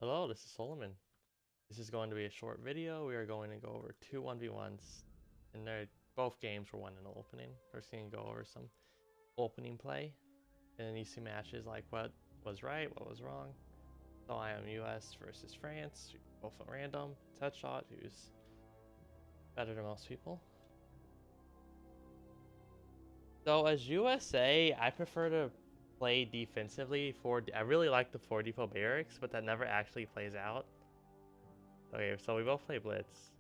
Hello, this is Solomon. This is going to be a short video. We are going to go over two 1v1s, and they're both games were won in the opening. We're just going to go over some opening play, and then you see matches like what was right, what was wrong. So I am US versus France, both at random. It's headshot, who's better than most people. So as USA, I prefer to play defensively. I really like the 4 depot barracks, but that never actually plays out. Okay, so we both play Blitz.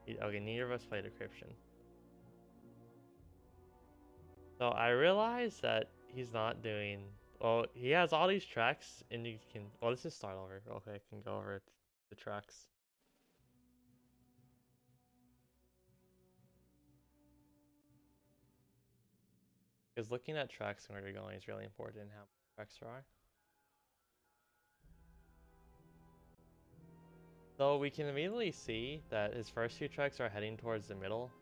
Okay, neither of us played Decryption. So I realized that he's not doing... Well, he has all these tracks, and you can... Well, let's just start over. Okay, I can go over the tracks. Because looking at tracks and where you're going is really important in how many tracks there are. So we can immediately see that his first few tracks are heading towards the middle.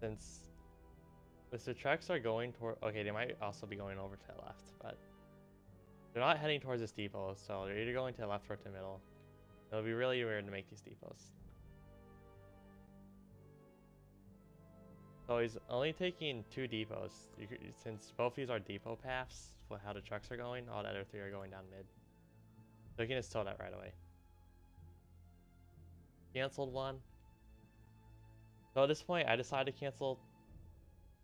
Since the tracks are going toward... Okay, they might also be going over to the left, but... They're not heading towards this depot, so they're either going to the left or to the middle. It'll be really weird to make these depots. So he's only taking 2 depots. Since both these are depot paths for how the trucks are going, all the other 3 are going down mid. So you can just tell that right away. Cancelled one. So at this point, I decided to cancel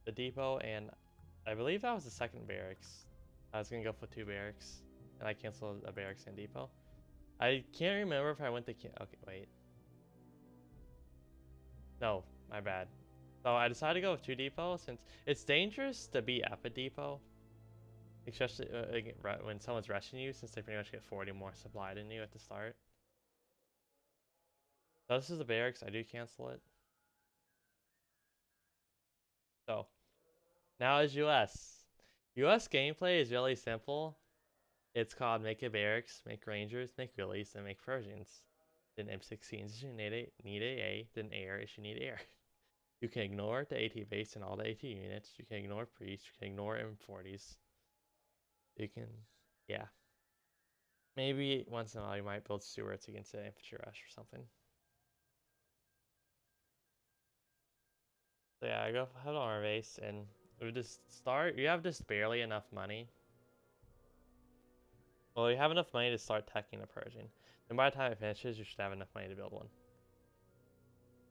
the depot, and I believe that was the second barracks. I was gonna go for 2 barracks, and I canceled a barracks and depot. I can't remember if I went to okay, wait. No, my bad. So I decided to go with 2 depot since it's dangerous to be up a depot. Especially when someone's rushing you, since they pretty much get 40 more supply than you at the start. So this is the barracks. I do cancel it. So now is US. US gameplay is really simple. It's called make a barracks, make rangers, make wheelies, and make Persians. Then M16s if you need AA, then air if you need air. You can ignore the AT base and all the AT units. You can ignore priests. You can ignore M40s. You can, yeah. Maybe once in a while you might build Stewarts against an infantry rush or something. So yeah, I go head on our base, and we just start. You have just barely enough money. Well, you have enough money to start teching a Persian. Then by the time it finishes, you should have enough money to build one.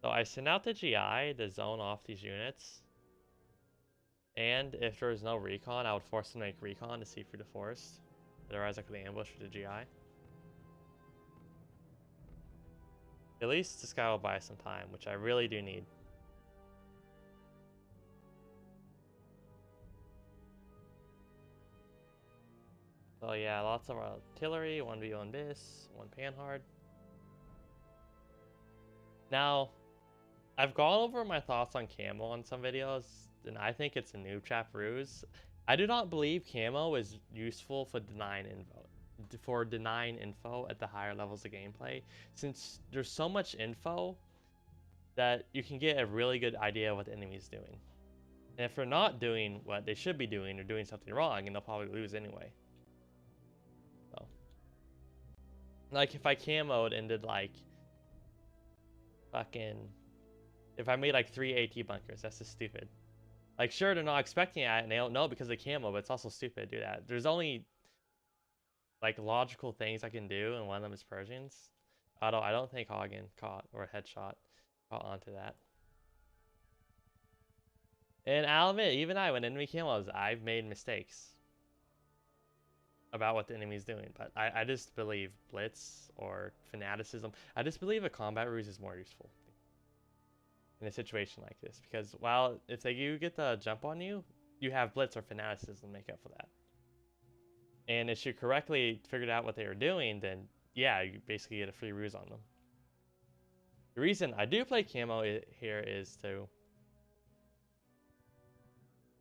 So I send out the GI to zone off these units. And if there was no recon, I would force them to make recon to see through the forest. Otherwise, I could ambush with the GI. At least this guy will buy some time, which I really do need. So yeah, lots of artillery, 1v1 bis, 1 panhard. Now, I've gone over my thoughts on camo on some videos, and I think it's a noob trap ruse. I do not believe camo is useful for denying info at the higher levels of gameplay, since there's so much info that you can get a really good idea of what the enemy's doing. And if they're not doing what they should be doing, or doing something wrong, and they'll probably lose anyway. So, like if I camoed and did like fucking, if I made like 3 AT bunkers, that's just stupid. Like, sure, they're not expecting it, and they don't know because of camo, but it's also stupid to do that. There's only like logical things I can do, and one of them is Persians. Although I don't think Hagen caught, or Headshot caught onto that. And I'll admit, even when enemy camos, I've made mistakes about what the enemy's doing. But I just believe Blitz or Fanaticism. I just believe a combat ruse is more useful in a situation like this. Because while if they do get the jump on you, you have Blitz or Fanaticism to make up for that. And if you correctly figured out what they were doing, then yeah, you basically get a free ruse on them. The reason I do play camo here is to...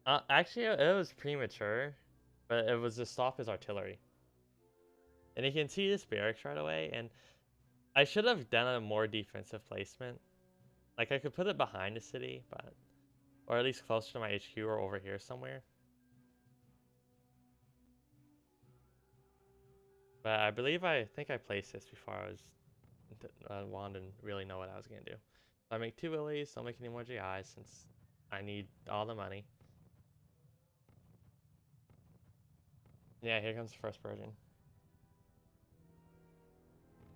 actually, it was premature, but it was to stop his artillery. And you can see this barracks right away, and I should have done a more defensive placement. Like, I could put it behind the city, but... Or at least closer to my HQ or over here somewhere. But I think I placed this before I was wand and really know what I was gonna do. So I make 2 willies, don't make any more GIs since I need all the money. Yeah, here comes the first Persian.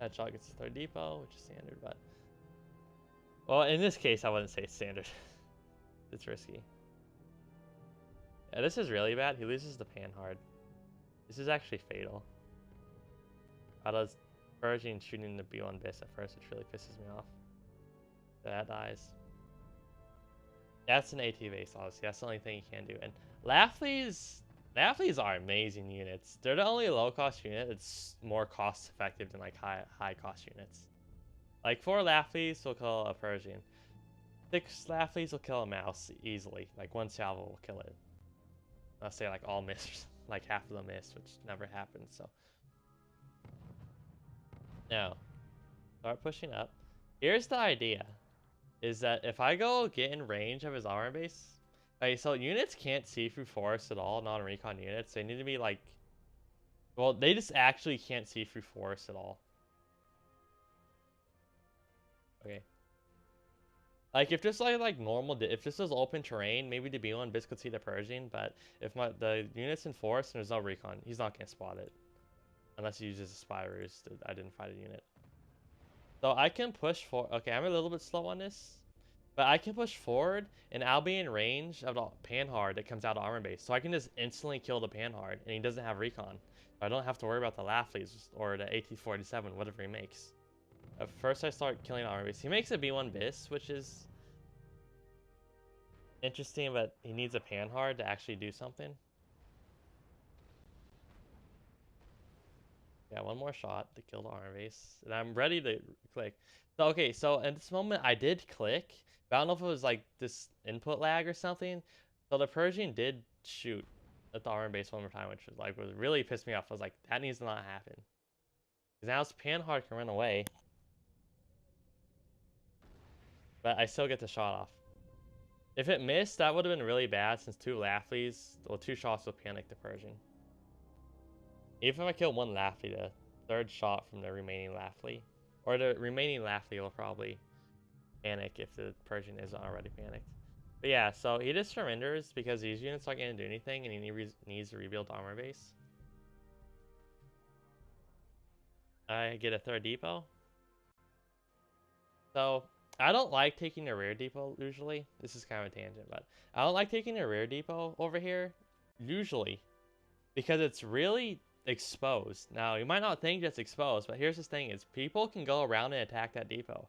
Headshot gets the 3rd depot, which is standard, but well, in this case, I wouldn't say it's standard. It's risky. Yeah, this is really bad. He loses the pan hard. This is actually fatal. I was Persian shooting the B1 bis at first, which really pisses me off. That dies. That's an AT base, obviously. That's the only thing you can do. And Laffleys are amazing units. They're the only low cost unit that's more cost effective than like high cost units. Like 4 Laffleys will kill a Persian. 6 Laffleys will kill a mouse easily. Like 1 salvo will kill it. I'll say like all miss, like half of them miss, which never happens. So now start pushing up. Here's the idea: is that if I go get in range of his armor base, okay, so units can't see through forest at all, non-recon units. They need to be like, well, they just actually can't see through forest at all. Okay. Like if this like normal, if this was open terrain, maybe the B1 bis could see the Persian, but if the unit's in forest and there's no recon, he's not gonna spot it. Unless he uses a spy ruse to identify the unit. So I can push for. Okay, I'm a little bit slow on this. But I can push forward, and I'll be in range of the Panhard that comes out of armor base. So I can just instantly kill the Panhard, and he doesn't have recon. I don't have to worry about the Laffleys or the AT-47, whatever he makes. At first I start killing armor base. He makes a B1 bis, which is interesting, but he needs a Panhard to actually do something. Yeah, 1 more shot to kill the armor base, and I'm ready to click. So, okay, so at this moment I did click, but I don't know if it was like this input lag or something. So the Persian did shoot at the armor base 1 more time, which was really pissed me off. I was like, that needs to not happen. Because now his Panhard can run away, but I still get the shot off. If it missed, that would have been really bad since 2 Laffleys, well, 2 shots would panic the Persian. Even if I kill 1 Laffley, the 3rd shot from the remaining Laffley, or the remaining Laffley will probably panic if the Persian isn't already panicked. But yeah, so he just surrenders because these units aren't going to do anything, and he needs to rebuild armor base. I get a 3rd depot. So I don't like taking a rear depot usually. This is kind of a tangent, but I don't like taking a rear depot over here usually because it's really exposed. Now you might not think it's exposed, but here's the thing: is people can go around and attack that depot,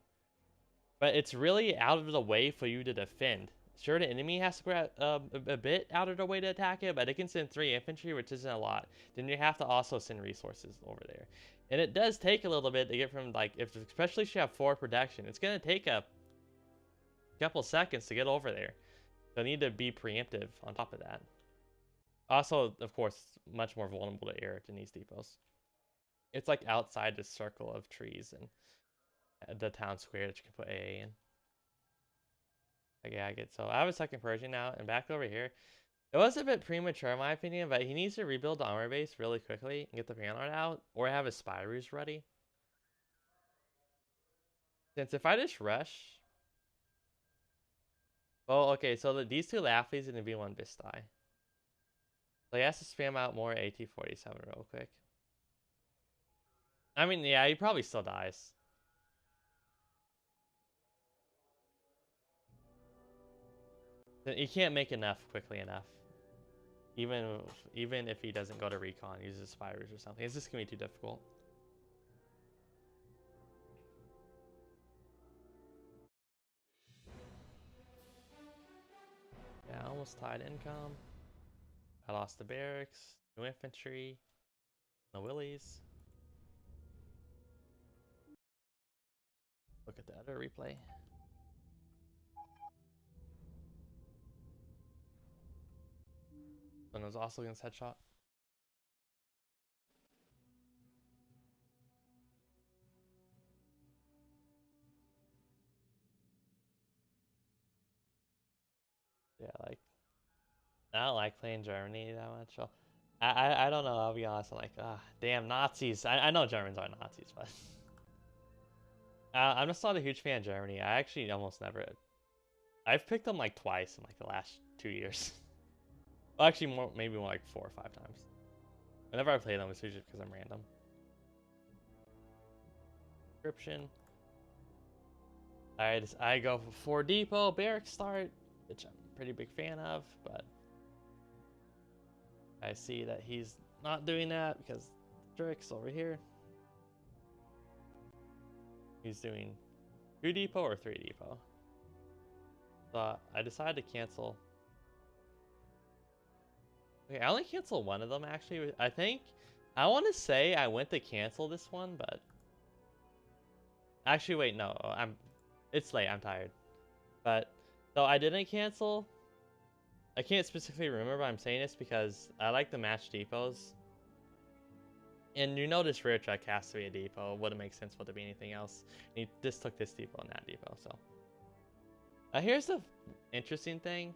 but it's really out of the way for you to defend. Sure, the enemy has to go a bit out of the way to attack it, but it can send 3 infantry, which isn't a lot. Then you have to also send resources over there, and it does take a little bit to get from like especially if you have 4 production, it's gonna take a couple seconds to get over there. So you need to be preemptive on top of that. Also, of course, much more vulnerable to air than these depots. It's like outside the circle of trees and the town square that you can put AA in. Okay, I get so I have a 2nd Persian now, and back over here. It was a bit premature in my opinion, but he needs to rebuild the armor base really quickly and get the Panhard out, or have his spy ruse ready. Since if I just rush. Well, okay, so these 2 Laffleys and the V1 bis die. So he has to spam out more AT-47 real quick. I mean, yeah, he probably still dies. He can't make enough quickly enough. Even if he doesn't go to recon, uses spy ruse or something. It's just gonna be too difficult. Yeah, I almost tied income. I lost the barracks, no infantry, no willies. Look at the other replay. And it was also against headshot. Yeah, like I don't like playing Germany that much. So I don't know. I'll be honest. I'm like, ah, damn Nazis. I know Germans are Nazis, but I'm just not a huge fan of Germany. I actually almost never. I've picked them like twice in like the last 2 years. Well, actually, more maybe more like 4 or 5 times. Whenever I play them, it's usually because I'm random. Description. I go for 4 depot barrack start, which I'm a pretty big fan of, but I see that he's not doing that because Drake's over here. He's doing 2 depot or 3 depot. So I decided to cancel. Okay, I only canceled one of them actually. I think I want to say I went to cancel this one, but actually wait, no, it's late. I'm tired. But so I didn't cancel. I can't specifically remember, but I'm saying this because I like the match depots. And you know this rear track has to be a depot. It wouldn't make sense for it to be anything else. He just took this depot and that depot, so. Here's the interesting thing.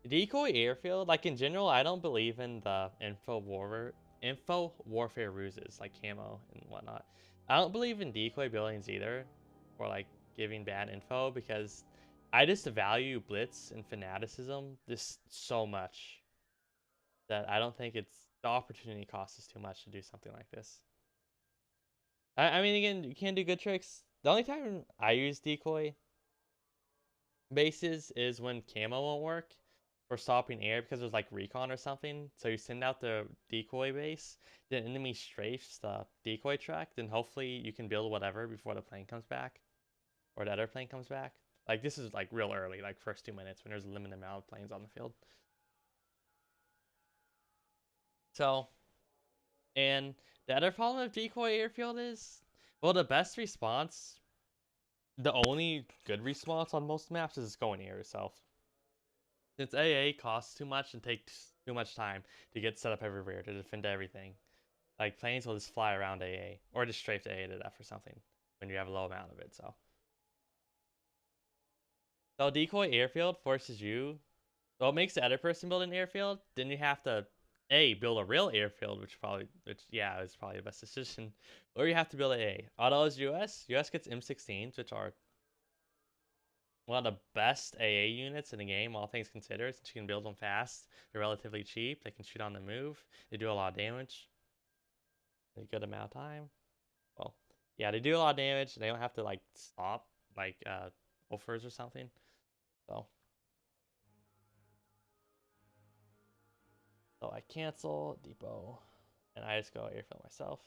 Decoy airfield, like in general, I don't believe in the info warfare ruses, like camo and whatnot. I don't believe in decoy buildings either, or like giving bad info, because I just value blitz and fanaticism just so much that I don't think it's the opportunity cost is too much to do something like this. I mean, again, you can do good tricks. The only time I use decoy bases is when camo won't work for stopping air because there's like recon or something. So you send out the decoy base, then enemy strafes the decoy track, then hopefully you can build whatever before the plane comes back or the other plane comes back. Like this is like real early, like first 2 minutes when there's a limited amount of planes on the field. So, and the other problem with decoy airfield is, well, the best response, the only good response on most maps is going near yourself. Since AA costs too much and takes too much time to get set up everywhere to defend everything, like planes will just fly around AA or just strafe AA to death or something when you have a low amount of it. So decoy airfield forces you. Well, it makes the other person build an airfield. Then you have to build a real airfield, which yeah, is probably the best decision. Or you have to build a. Although as US gets M16s, which are one of the best AA units in the game, all things considered, since you can build them fast. They're relatively cheap. They can shoot on the move. They do a lot of damage. A good amount of time. Well, yeah, they do a lot of damage. They don't have to like stop like buffers or something. So I cancel depot, and I just go airfield myself.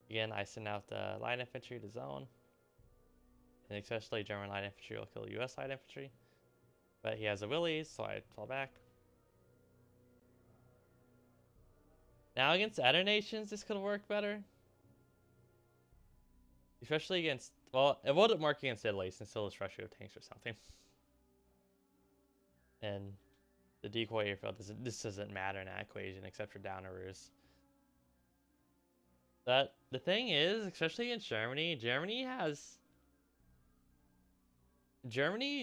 Again, I send out the light infantry to zone, and especially German light infantry will kill US light infantry. But he has a Willies, so I fall back. Now against other nations, this could work better. Especially against, well, it wouldn't work against Italy since Italy's Russia with tanks or something. And the decoy airfield this doesn't matter in that equation except for down a ruse. But the thing is, especially in Germany, Germany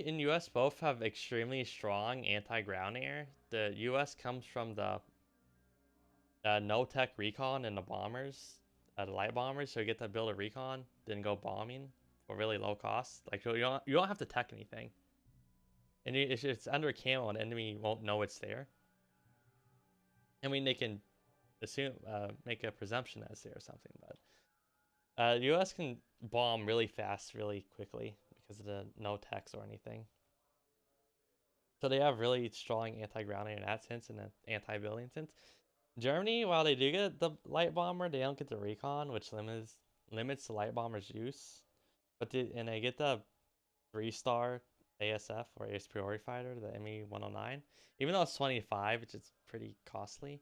and US both have extremely strong anti-ground air. The US comes from the no-tech recon and the bombers, the light bombers, so you get to build a recon, then go bombing for really low cost. Like you don't have to tech anything. And if it's under camo, an enemy won't know it's there. I mean, they can assume, make a presumption that it's there or something, but the US can bomb really fast, really quickly because of the no techs or anything. So they have really strong anti-ground air in that sense and an anti-building sense. Germany, while they do get the light bomber, they don't get the recon, which limits the light bomber's use. But and they get the 3-star ASF or Ace Priority Fighter, the ME-109, even though it's 25, which is pretty costly.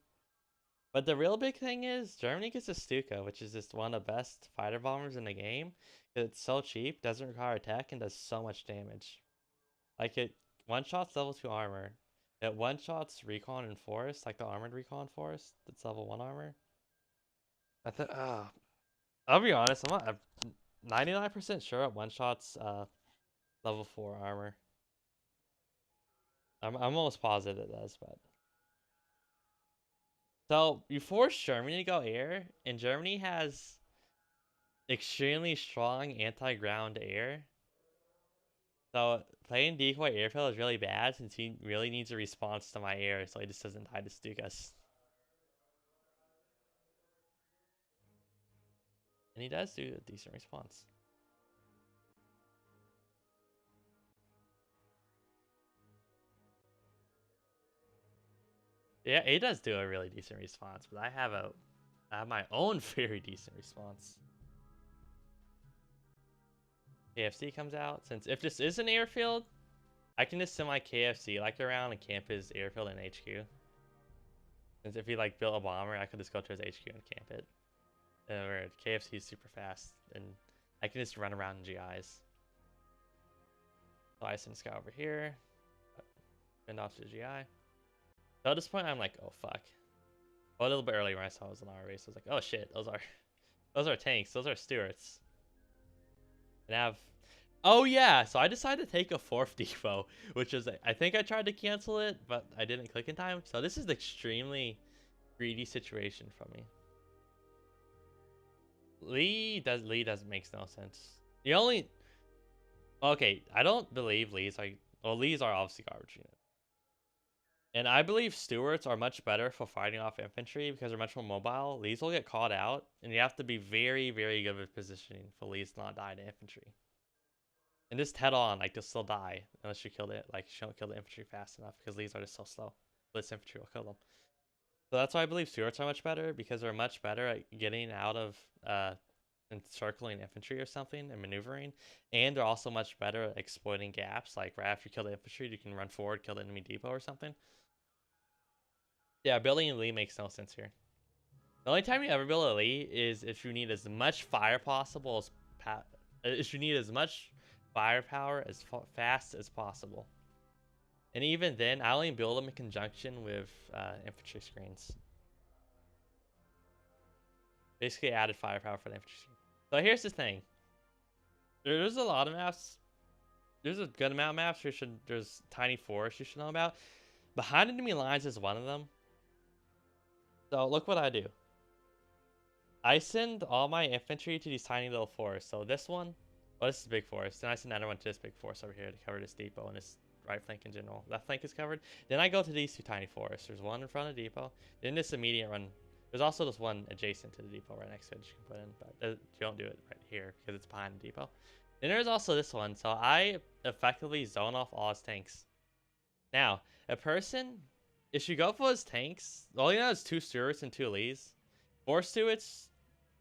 But the real big thing is Germany gets a Stuka, which is just one of the best fighter bombers in the game. It's so cheap, doesn't require attack, and does so much damage. Like it one-shots level 2 armor. It one-shots recon and forest, like the armored recon forest. That's level 1 armor. I'll be honest, I'm 99% sure it one-shots level 4 armor. I'm almost positive it does, but So you force Germany to go air, and Germany has extremely strong anti-ground air. So playing decoy airfield is really bad since he really needs a response to my air, so he just doesn't die to Stukas. And he does do a decent response. Yeah, he does do a really decent response, but I have my own very decent response. KFC comes out. Since if this is an airfield, I can just send my KFC like around and camp his airfield in HQ. Since if he like built a bomber, I could just go to his HQ and camp it. Where KFC is super fast, and I can just run around in GIs. So I send this guy over here, send off to the GI. So at this point, I'm like, oh fuck. Well, a little bit earlier when I saw it was an R race, I was like, oh shit, those are tanks, those are Stuarts. And I have, oh yeah, so I decided to take a 4th depot, which is, I think I tried to cancel it, but I didn't click in time. So this is an extremely greedy situation for me. Lee doesn't make no sense. The only, okay, I don't believe Lee's like, well, Lee's are obviously garbage unit. And I believe Stuarts are much better for fighting off infantry because they're much more mobile. Lees will get caught out, and you have to be very, very good with positioning for Lees to not die to infantry. And just head on, like, they'll still die unless you kill it. Like, you don't kill the infantry fast enough because Lees are just so slow. Blitz infantry will kill them. So that's why I believe Stuarts are much better, because they're much better at getting out of encircling infantry or something and maneuvering. And they're also much better at exploiting gaps. Like, right after you kill the infantry, you can run forward, kill the enemy depot or something. Yeah, building a Lee makes no sense here. The only time you ever build a Lee is if you need as much fire possible as if you need as much firepower as fast as possible. And even then, I only build them in conjunction with infantry screens. Basically added firepower for the infantry screen. So here's the thing. There's a lot of maps. There's a good amount of maps. There's tiny forests you should know about. Behind enemy lines is one of them. So look what I do. I send all my infantry to these tiny little forests. So this one, well, this is a big forest. Then I send another one to this big forest over here to cover this depot and this right flank in general. Left flank is covered. Then I go to these 2 tiny forests. There's one in front of the depot. Then this immediate run. There's also this one adjacent to the depot right next to it that you can put in, but you don't do it right here because it's behind the depot. Then there's also this one. So I effectively zone off all his tanks. Now, a person, if you go for his tanks, all you know is 2 Stuarts and 2 Lees. 4 Stuarts,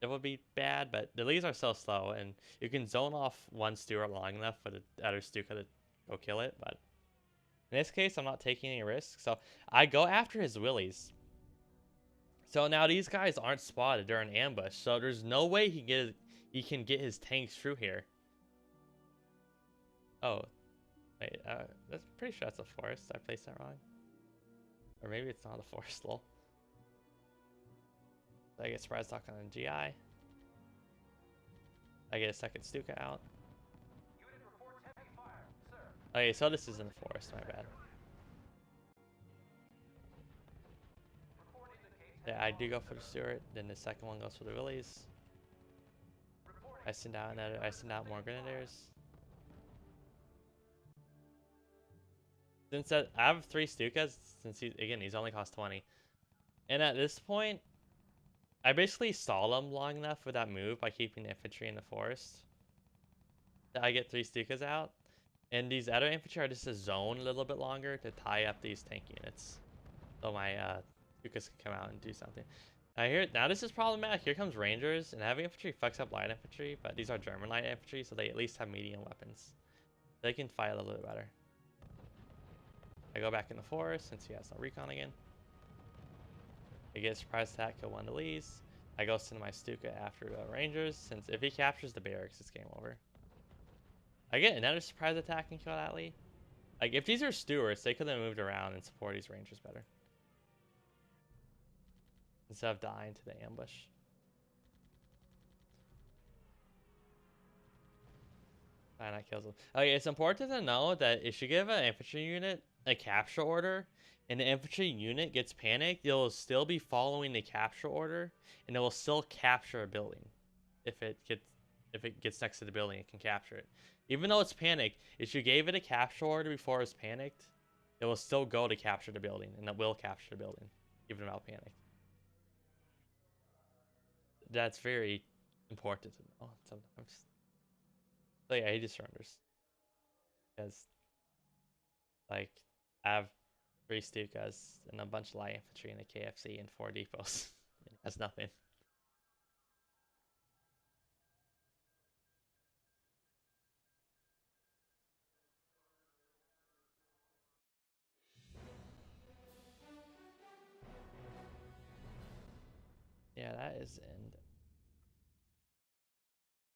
it would be bad, but the Lees are so slow, and you can zone off 1 Stuart long enough for the other Stuka to go kill it. But in this case, I'm not taking any risks, so I go after his Willies. So now these guys aren't spotted; they're in ambush, so there's no way he can get his tanks through here. Oh, wait, that's pretty sure that's a forest. I placed that wrong, or maybe it's not a forest. Lol. I get surprise talk on GI. I get a second Stuka out. Okay, so this isn't a forest, my bad. Yeah, I do go for the Stuart, then the second one goes for the Willies. I send out more Grenadiers. Since I have 3 Stukas, since he's only cost 20. And at this point, I basically stall him long enough for that move by keeping the infantry in the forest. I get 3 Stukas out. And these other infantry are just a zone a little bit longer to tie up these tank units. So my Stukas can come out and do something. Now this is problematic. Here comes Rangers, and heavy infantry fucks up light infantry, but these are German light infantry, so they at least have medium weapons. They can fight a little bit better. I go back in the forest since he has no recon again. I get a surprise attack, kill 1 of the Lees. I go send my Stuka after the Rangers, since if he captures the barracks, it's game over. I get another surprise attack and kill that Lee. Like, if these are Stuarts, they could have moved around and support these Rangers better. Instead of dying to the ambush. And that kills him. Okay, it's important to know that if you give an infantry unit a capture order, and the infantry unit gets panicked, it'll still be following the capture order, and it will still capture a building. If it gets next to the building, it can capture it. Even though it's panicked, if you gave it a capture order before it was panicked, it will still go to capture the building, and it will capture the building, even without panicked. That's very important to know sometimes. So yeah, he just surrenders. Because, like, I have 3 Stukas and a bunch of light infantry and a KFC and 4 depots. That's nothing. Yeah, that is end.